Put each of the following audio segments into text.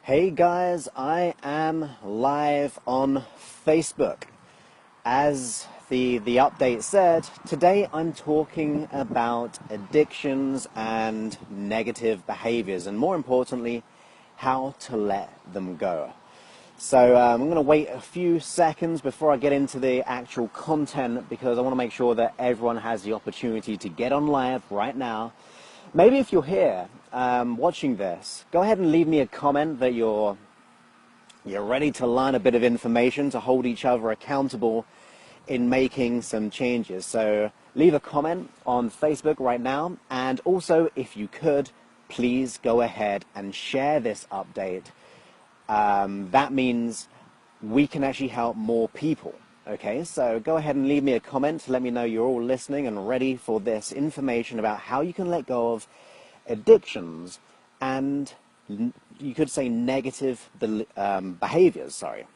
Hey guys, I am live on Facebook. As the update said, today I'm talking about addictions and negative behaviors, and more importantly, how to let them go. So I'm going to wait a few seconds before I get into the actual content, because I want to make sure that everyone has the opportunity to get on live right now. Maybe if you're here watching this, go ahead and leave me a comment that you're ready to learn a bit of information to hold each other accountable in making some changes. So leave a comment on Facebook right now, and also if you could, please go ahead and share this update. That means we can actually help more people. Okay, so go ahead and leave me a comment to let me know you're all listening and ready for this information about how you can let go of addictions and, you could say, negative behaviors, sorry.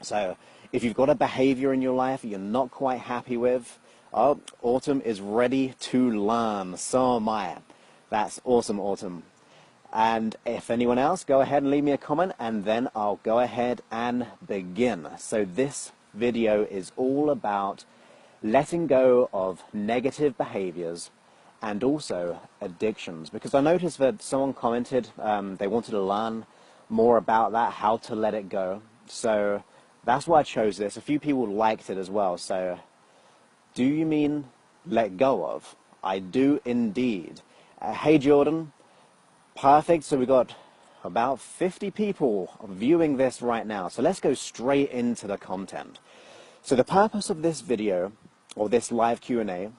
So if you've got a behavior in your life you're not quite happy with, oh, Autumn is ready to learn. So am I. That's awesome, Autumn. And if anyone else, go ahead and leave me a comment, and then I'll go ahead and begin. So this video is all about letting go of negative behaviors and also addictions, because I noticed that someone commented they wanted to learn more about that, how to let it go. So that's why I chose this. A few people liked it as well. So do you mean let go of? I do indeed. Hey Jordan. Perfect. So we got about 50 people viewing this right now. So let's go straight into the content. So the purpose of this video, or this live Q&A,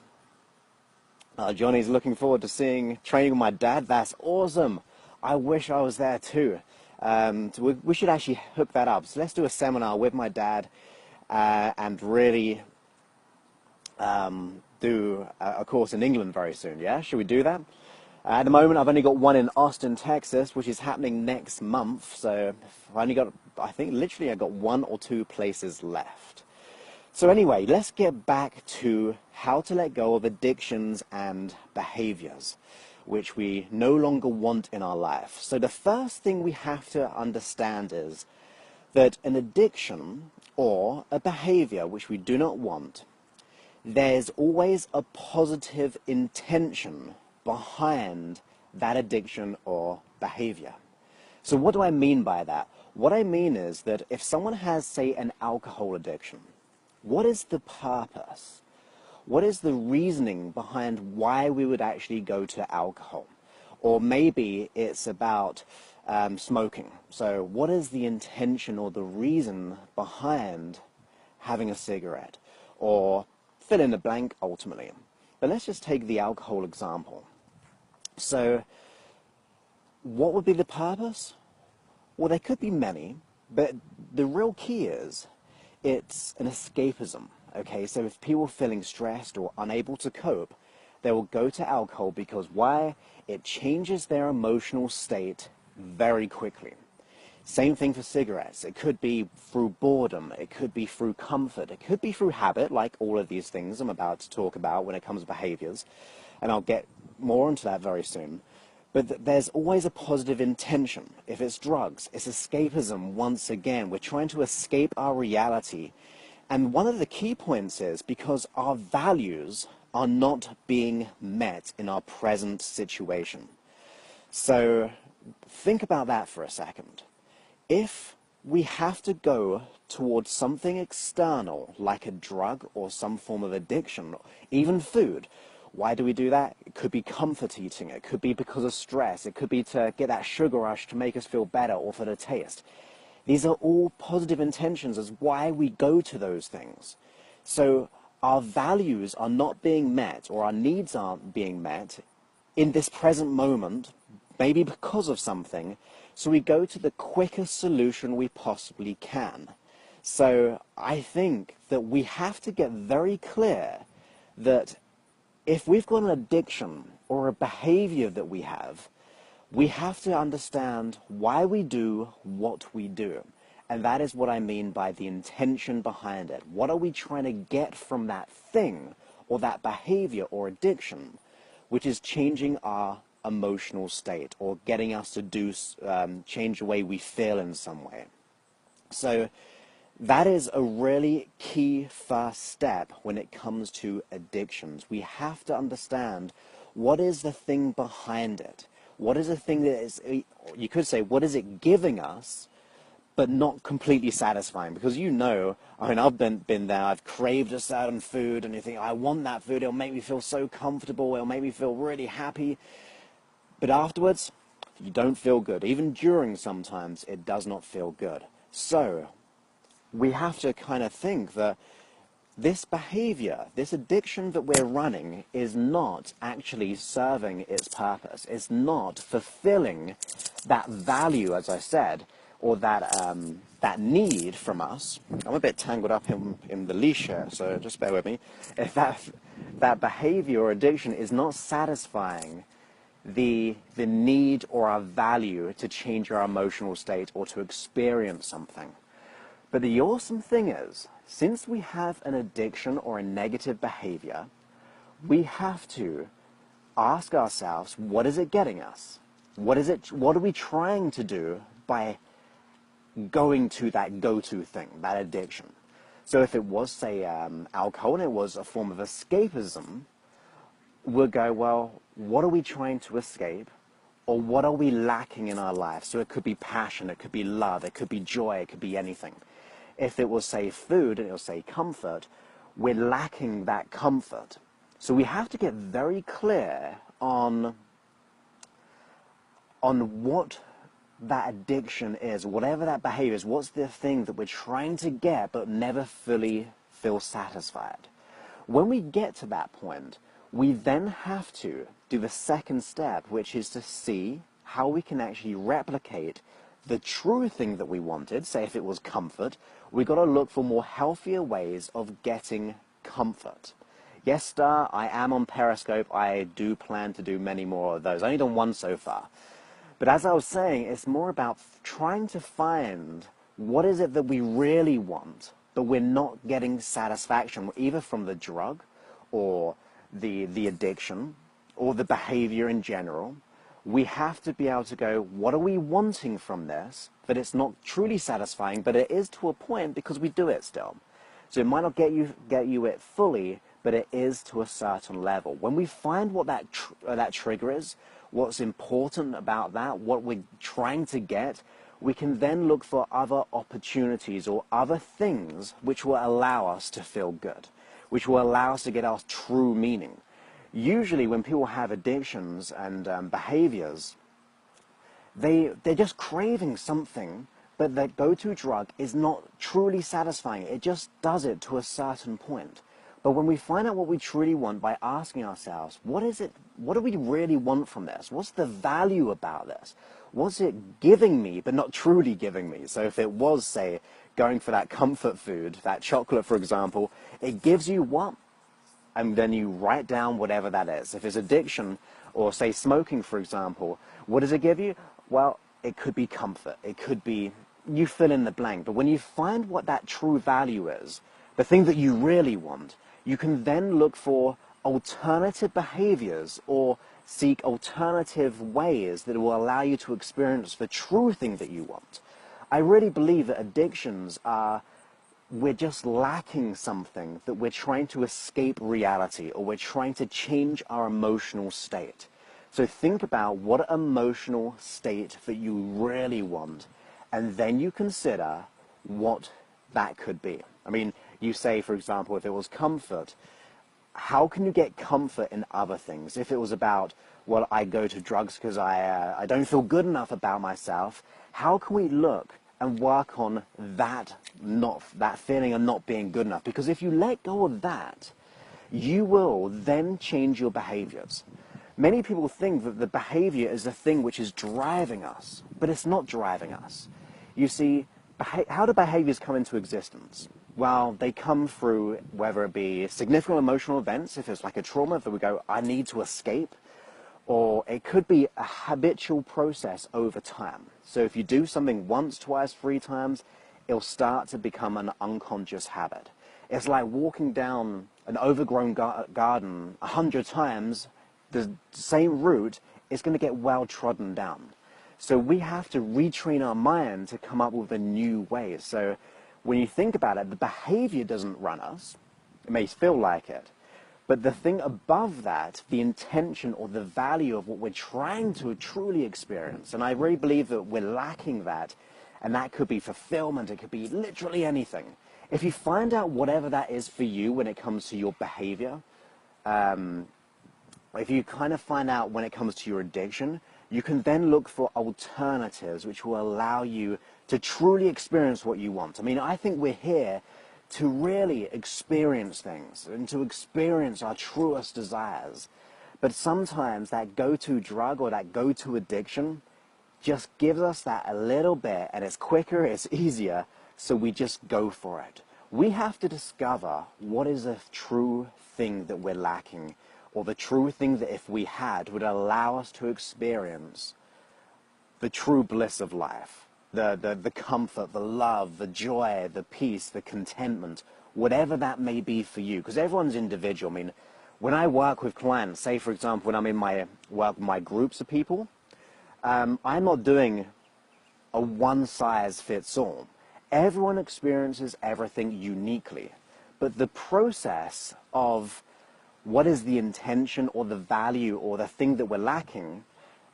Johnny's looking forward to seeing training with my dad. That's awesome. I wish I was there too. So we should actually hook that up. So let's do a seminar with my dad and really do a course in England very soon. Yeah, should we do that? At the moment, I've only got one in Austin, Texas, which is happening next month. So I've only got, I think, literally I've got 1 or 2 places left. So anyway, let's get back to how to let go of addictions and behaviors, which we no longer want in our life. So the first thing we have to understand is that an addiction or a behavior which we do not want, there's always a positive intention behind that addiction or behavior. So what do I mean by that? What I mean is that if someone has, say, an alcohol addiction, what is the purpose? What is the reasoning behind why we would actually go to alcohol? Or maybe it's about smoking. So what is the intention or the reason behind having a cigarette? Or fill in the blank ultimately. But let's just take the alcohol example. So what would be the purpose? Well, there could be many, but the real key is it's an escapism. Okay, so if people are feeling stressed or unable to cope, they will go to alcohol because why? It changes their emotional state very quickly. Same thing for cigarettes. It could be through boredom, it could be through comfort, it could be through habit, like all of these things I'm about to talk about when it comes to behaviors, and I'll get more into that very soon. But there's always a positive intention. If it's drugs, it's escapism once again. We're trying to escape our reality. And one of the key points is because our values are not being met in our present situation. So think about that for a second. If we have to go towards something external, like a drug or some form of addiction, even food, why do we do that? It could be comfort eating, it could be because of stress, it could be to get that sugar rush to make us feel better or for the taste. These are all positive intentions as why we go to those things. So our values are not being met, or our needs aren't being met in this present moment, maybe because of something, so we go to the quickest solution we possibly can. So I think that we have to get very clear that if we've got an addiction or a behavior that we have to understand why we do what we do. And that is what I mean by the intention behind it. What are we trying to get from that thing or that behavior or addiction, which is changing our emotional state, or getting us to do change the way we feel in some way. So that is a really key first step when it comes to addictions. We have to understand what is the thing behind it. What is the thing that is, you could say, what is it giving us, but not completely satisfying? Because I mean, I've been there, I've craved a certain food, and you think, I want that food, it'll make me feel so comfortable, it'll make me feel really happy. But afterwards, you don't feel good. Even during, sometimes, it does not feel good. So we have to kind of think that this behavior, this addiction that we're running, is not actually serving its purpose. It's not fulfilling that value, as I said, or that need from us. I'm a bit tangled up in the leash here, so just bear with me. If that behavior or addiction is not satisfying the need or our value to change our emotional state or to experience something. But the awesome thing is, since we have an addiction or a negative behavior, we have to ask ourselves, what is it getting us? What are we trying to do by going to that go-to thing, that addiction? So if it was, say, alcohol, and it was a form of escapism, we'll go, well, what are we trying to escape? Or what are we lacking in our life? So it could be passion, it could be love, it could be joy, it could be anything. If it was, say, food, and it was, say, comfort, we're lacking that comfort. So we have to get very clear on what that addiction is, whatever that behavior is. What's the thing that we're trying to get but never fully feel satisfied? When we get to that point, we then have to do the second step, which is to see how we can actually replicate the true thing that we wanted. Say if it was comfort, we got to look for more healthier ways of getting comfort. Yes, Star, I am on Periscope. I do plan to do many more of those. I've only done one so far. But as I was saying, it's more about trying to find what is it that we really want, but we're not getting satisfaction, either from the drug or the addiction or the behavior in general. We have to be able to go, what are we wanting from this? That it's not truly satisfying, but it is to a point because we do it still. So it might not get you it fully, but it is to a certain level. When we find what that trigger is, what's important about that, what we're trying to get, we can then look for other opportunities or other things which will allow us to feel good, which will allow us to get our true meaning. Usually when people have addictions and behaviors, they're just craving something, but that go-to drug is not truly satisfying. It just does it to a certain point. But when we find out what we truly want by asking ourselves, what is it? What do we really want from this? What's the value about this? What's it giving me, but not truly giving me? So if it was, say, going for that comfort food, that chocolate, for example, it gives you what? And then you write down whatever that is. If it's addiction, or say smoking, for example, what does it give you? Well, it could be comfort. It could be, you fill in the blank. But when you find what that true value is, the thing that you really want, you can then look for alternative behaviors or seek alternative ways that will allow you to experience the true thing that you want. I really believe that addictions are, we're just lacking something, that we're trying to escape reality, or we're trying to change our emotional state. So think about what emotional state that you really want, and then you consider what that could be. I mean, you say, for example, if it was comfort, how can you get comfort in other things? If it was about, well, I go to drugs because I don't feel good enough about myself, how can we look and work on that feeling of not being good enough? Because if you let go of that, you will then change your behaviors. Many people think that the behavior is the thing which is driving us, but it's not driving us. You see, how do behaviors come into existence? Well, they come through, whether it be significant emotional events, if it's like a trauma that we go, I need to escape, or it could be a habitual process over time. So if you do something once, twice, 3 times, it'll start to become an unconscious habit. It's like walking down an overgrown garden 100 times, the same route, it's going to get well trodden down. So we have to retrain our mind to come up with a new way. So when you think about it, the behavior doesn't run us. It may feel like it. But the thing above that, the intention or the value of what we're trying to truly experience, and I really believe that we're lacking that, and that could be fulfillment, it could be literally anything. If you find out whatever that is for you when it comes to your behavior, if you kind of find out when it comes to your addiction, you can then look for alternatives which will allow you to truly experience what you want. I mean, I think we're here to really experience things and to experience our truest desires. But sometimes that go-to drug or that go-to addiction just gives us that a little bit, and it's quicker, it's easier, so we just go for it. We have to discover what is a true thing that we're lacking, or the true thing that if we had would allow us to experience the true bliss of life. The comfort, the love, the joy, the peace, the contentment, whatever that may be for you. Because everyone's individual. I mean, when I work with clients, say for example, when I'm in my groups of people, I'm not doing a one-size-fits-all. Everyone experiences everything uniquely. But the process of what is the intention or the value or the thing that we're lacking,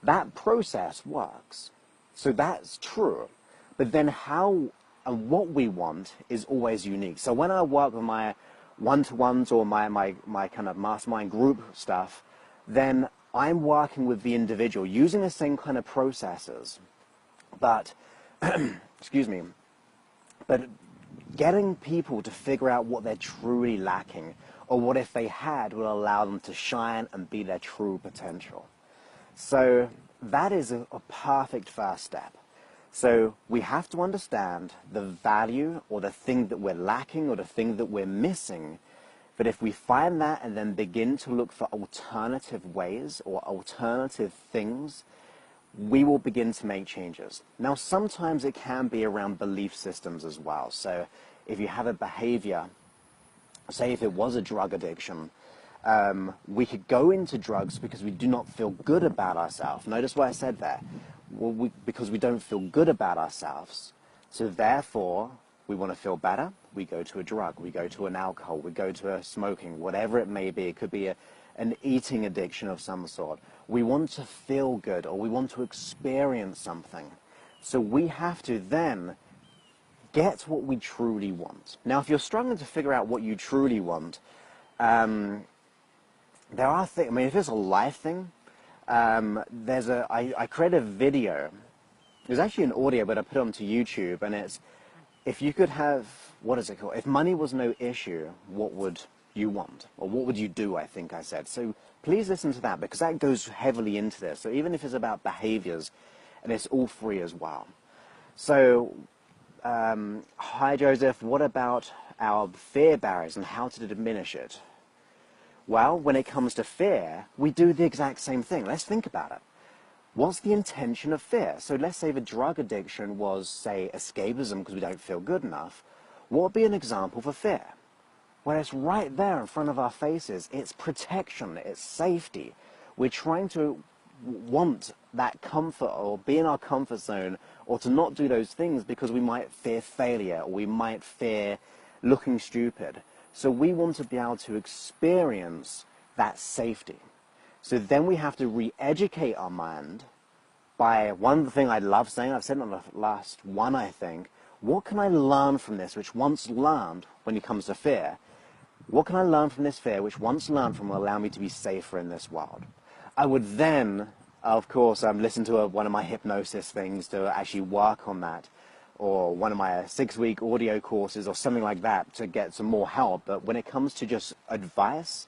that process works. So that's true. But then how and what we want is always unique. So when I work with my one-to-ones or my kind of mastermind group stuff, then I'm working with the individual using the same kind of processes. But, excuse me, but getting people to figure out what they're truly lacking, or what if they had will allow them to shine and be their true potential. So that is a perfect first step. So we have to understand the value or the thing that we're lacking or the thing that we're missing. But if we find that and then begin to look for alternative ways or alternative things, we will begin to make changes. Now, sometimes it can be around belief systems as well. So if you have a behavior, say if it was a drug addiction, we could go into drugs because we do not feel good about ourselves. Notice what I said there. Well, because we don't feel good about ourselves. So therefore, we want to feel better. We go to a drug. We go to an alcohol. We go to a smoking, whatever it may be. It could be an eating addiction of some sort. We want to feel good, or we want to experience something. So we have to then get what we truly want. Now, if you're struggling to figure out what you truly want, there are things, I mean, if it's a life thing, I created a video. It was actually an audio, but I put it onto YouTube, and it's, if you could have, what is it called? If money was no issue, what would you want? Or what would you do, I think I said. So please listen to that, because that goes heavily into this. So even if it's about behaviors, and it's all free as well. So, hi Joseph, what about our fear barriers and how to diminish it? Well, when it comes to fear, we do the exact same thing. Let's think about it. What's the intention of fear? So let's say the drug addiction was, say, escapism because we don't feel good enough. What would be an example for fear? Well, it's right there in front of our faces. It's protection. It's safety. We're trying to want that comfort or be in our comfort zone, or to not do those things because we might fear failure, or we might fear looking stupid. So we want to be able to experience that safety. So then we have to re-educate our mind by one thing I love saying, I've said it on the last one, I think, what can I learn from this which once learned when it comes to fear? What can I learn from this fear which once learned from will allow me to be safer in this world? I would then, of course, listen to one of my hypnosis things to actually work on that, or one of my 6-week audio courses or something like that to get some more help. But when it comes to just advice,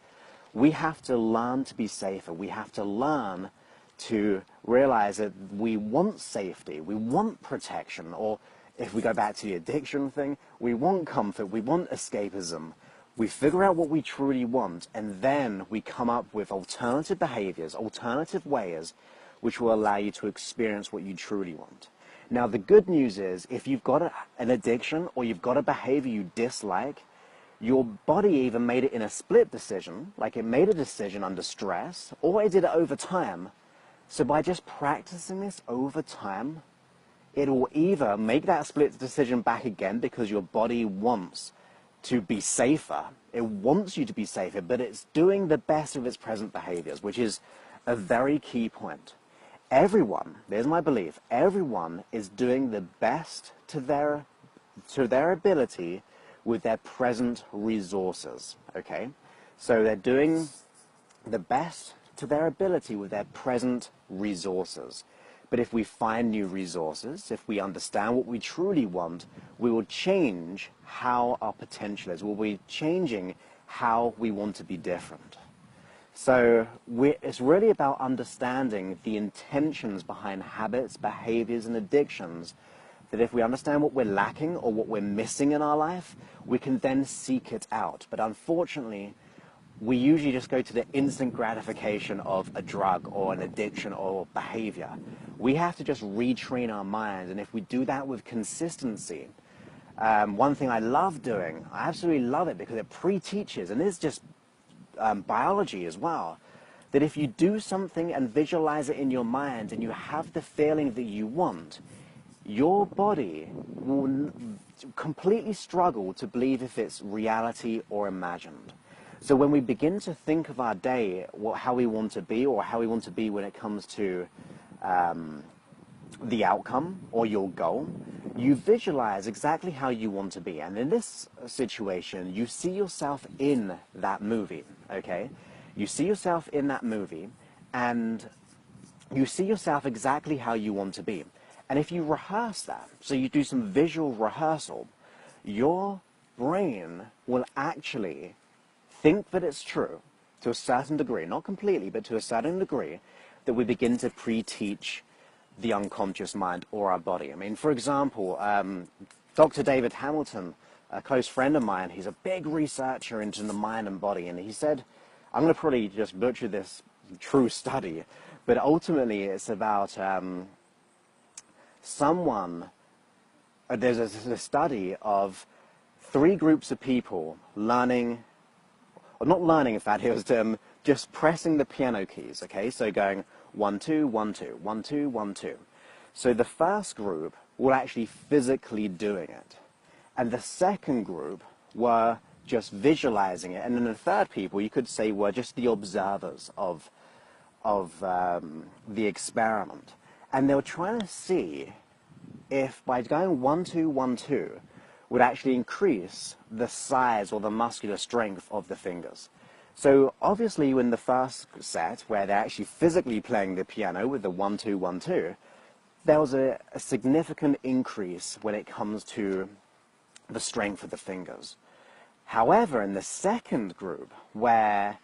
we have to learn to be safer. We have to learn to realize that we want safety, we want protection, or if we go back to the addiction thing, we want comfort, we want escapism. We figure out what we truly want, and then we come up with alternative behaviors, alternative ways, which will allow you to experience what you truly want. Now, the good news is, if you've got an addiction or you've got a behavior you dislike, your body either made it in a split decision, like it made a decision under stress, or it did it over time. So by just practicing this over time, it will either make that split decision back again because your body wants to be safer. It wants you to be safer, but it's doing the best of its present behaviors, which is a very key point. Everyone, there's my belief, everyone is doing the best to their ability with their present resources, okay? So they're doing the best to their ability with their present resources. But if we find new resources, if we understand what we truly want, we will change how our potential is. We'll be changing how we want to be different. So it's really about understanding the intentions behind habits, behaviors, and addictions, that if we understand what we're lacking or what we're missing in our life, we can then seek it out. But unfortunately, we usually just go to the instant gratification of a drug or an addiction or behavior. We have to just retrain our minds, and if we do that with consistency, one thing I love doing, I absolutely love it because it pre-teaches, and it's just biology as well, that if you do something and visualize it in your mind and you have the feeling that you want, your body will completely struggle to believe if it's reality or imagined. So when we begin to think of our day, how we want to be, or how we want to be when it comes to the outcome or your goal, you visualize exactly how you want to be. And in this situation, you see yourself in that movie, okay? You see yourself in that movie, and you see yourself exactly how you want to be. And if you rehearse that, so you do some visual rehearsal, your brain will actually think that it's true to a certain degree, not completely, but to a certain degree, that we begin to pre-teach the unconscious mind or our body. I mean, for example, Dr. David Hamilton, a close friend of mine, he's a big researcher into the mind and body, and he said, I'm going to probably just butcher this true study, but ultimately it's about there's a study of 3 groups of people learning, or not learning, in fact, it was just pressing the piano keys, okay? So going 1, 2, 1, 2, 1, 2, 1, 2. So the first group were actually physically doing it. And the second group were just visualizing it. And then the third people, you could say, were just the observers of the experiment. And they were trying to see if by going 1, 2, 1, 2 would actually increase the size or the muscular strength of the fingers. So obviously in the first set, where they're actually physically playing the piano with the 1, 2, 1, 2, there was a significant increase when it comes to the strength of the fingers. However, in the second group, where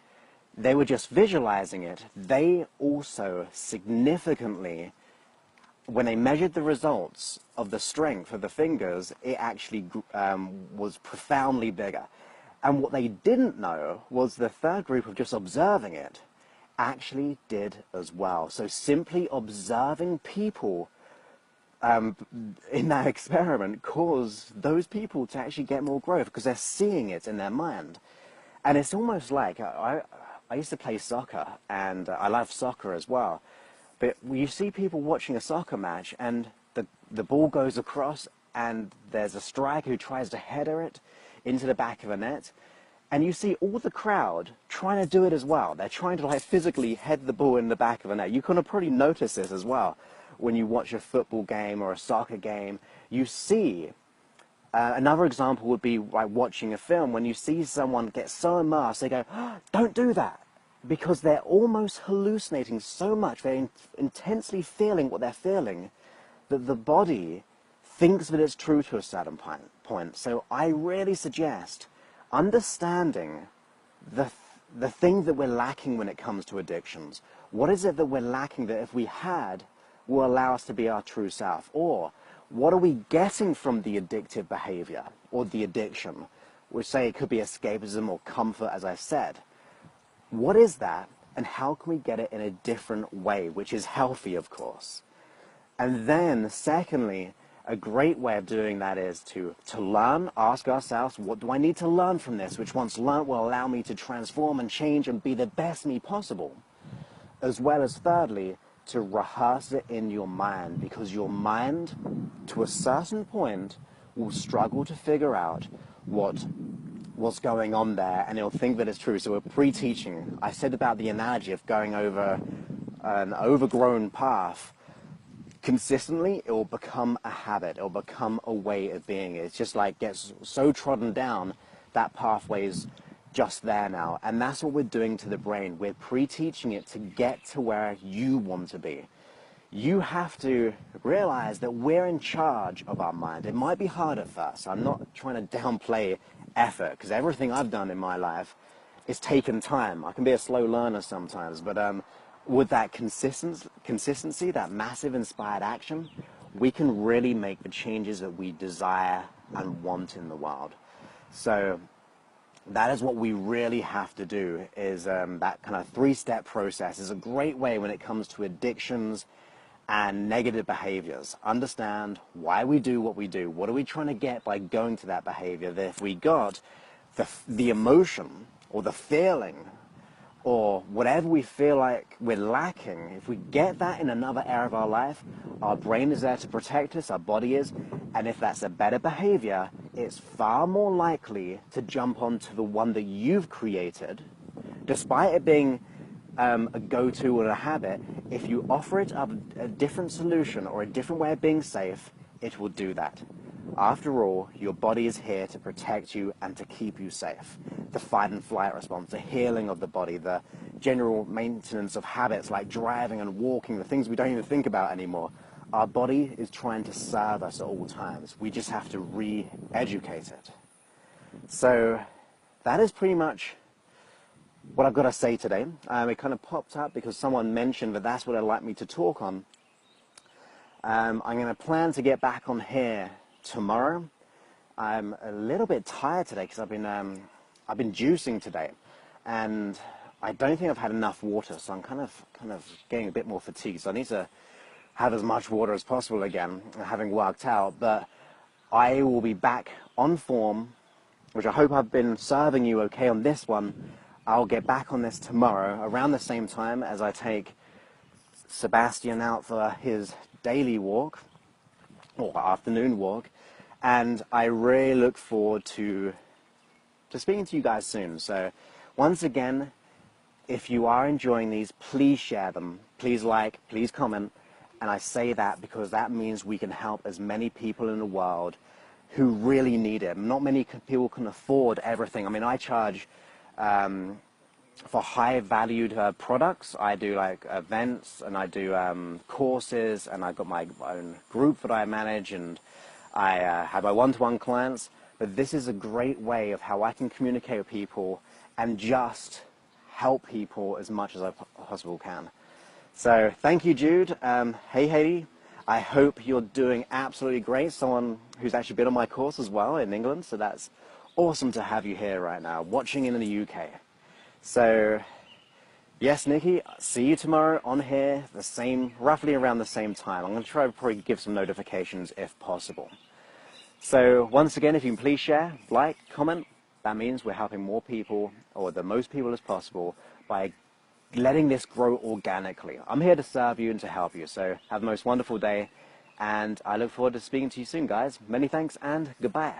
they were just visualizing it, they also significantly, when they measured the results of the strength of the fingers, it actually was profoundly bigger. And what they didn't know was the third group of just observing it actually did as well. So simply observing people in that experiment caused those people to actually get more growth because they're seeing it in their mind. And it's almost like, I used to play soccer, and I love soccer as well. But you see people watching a soccer match, and the ball goes across, and there's a striker who tries to header it into the back of a net, and you see all the crowd trying to do it as well. They're trying to physically head the ball in the back of a net. You can probably notice this as well when you watch a football game or a soccer game. You see, another example would be like watching a film. When you see someone get so immersed, they go, oh, don't do that. Because they're almost hallucinating so much, they're intensely feeling what they're feeling, that the body thinks that it's true to a certain point. So I really suggest understanding the thing that we're lacking when it comes to addictions. What is it that we're lacking that if we had, will allow us to be our true self? Or what are we getting from the addictive behavior or the addiction? We say it could be escapism or comfort, as I said. What is that, and how can we get it in a different way, which is healthy, of course? And then, secondly, a great way of doing that is to learn, ask ourselves, what do I need to learn from this, which once learned will allow me to transform and change and be the best me possible? As well as thirdly, to rehearse it in your mind, because your mind, to a certain point, will struggle to figure out what's going on there, and it'll think that it's true. So we're pre-teaching. I said about the analogy of going over an overgrown path. Consistently, it will become a habit. It will become a way of being. It's just like gets so trodden down, that pathway's just there now. And that's what we're doing to the brain. We're pre-teaching it to get to where you want to be. You have to realize that we're in charge of our mind. It might be hard at first. I'm not trying to downplay effort, because everything I've done in my life is taken time. I can be a slow learner sometimes, but with that consistency, that massive inspired action, we can really make the changes that we desire and want in the world. So that is what we really have to do, is that kind of three-step process is a great way when it comes to addictions and negative behaviors. Understand why we do what we do. What are we trying to get by going to that behavior? That if we got the emotion or the feeling or whatever we feel like we're lacking, if we get that in another area of our life, our brain is there to protect us, our body is, and if that's a better behavior, it's far more likely to jump onto the one that you've created, despite it being a go-to or a habit. If you offer it a different solution or a different way of being safe, it will do that. After all, your body is here to protect you and to keep you safe. The fight and flight response, the healing of the body, the general maintenance of habits like driving and walking, the things we don't even think about anymore. Our body is trying to serve us at all times. We just have to re-educate it. So that is pretty much what I've got to say today. It kind of popped up because someone mentioned that that's what I'd like me to talk on. I'm going to plan to get back on here tomorrow. I'm a little bit tired today because I've been juicing today, and I don't think I've had enough water, so I'm kind of getting a bit more fatigued. So I need to have as much water as possible again, having worked out. But I will be back on form, which I hope I've been serving you okay on this one. I'll get back on this tomorrow around the same time as I take Sebastian out for his daily walk, or afternoon walk, and I really look forward to speaking to you guys soon. So once again, if you are enjoying these, please share them, please like, please comment, and I say that because that means we can help as many people in the world who really need it. Not many people can afford everything. I mean, I charge for high-valued products. I do like events, and I do courses, and I've got my own group that I manage, and I have my one-to-one clients. But this is a great way of how I can communicate with people and just help people as much as I possibly can. So thank you, Jude. Hey, Hayley. I hope you're doing absolutely great. Someone who's actually been on my course as well in England, so that's awesome to have you here right now, watching in the UK. So, yes, Nikki, see you tomorrow on here, roughly around the same time. I'm going to try to probably give some notifications if possible. So, once again, if you can please share, like, comment, that means we're helping more people, or the most people as possible, by letting this grow organically. I'm here to serve you and to help you. So, have the most wonderful day, and I look forward to speaking to you soon, guys. Many thanks, and goodbye.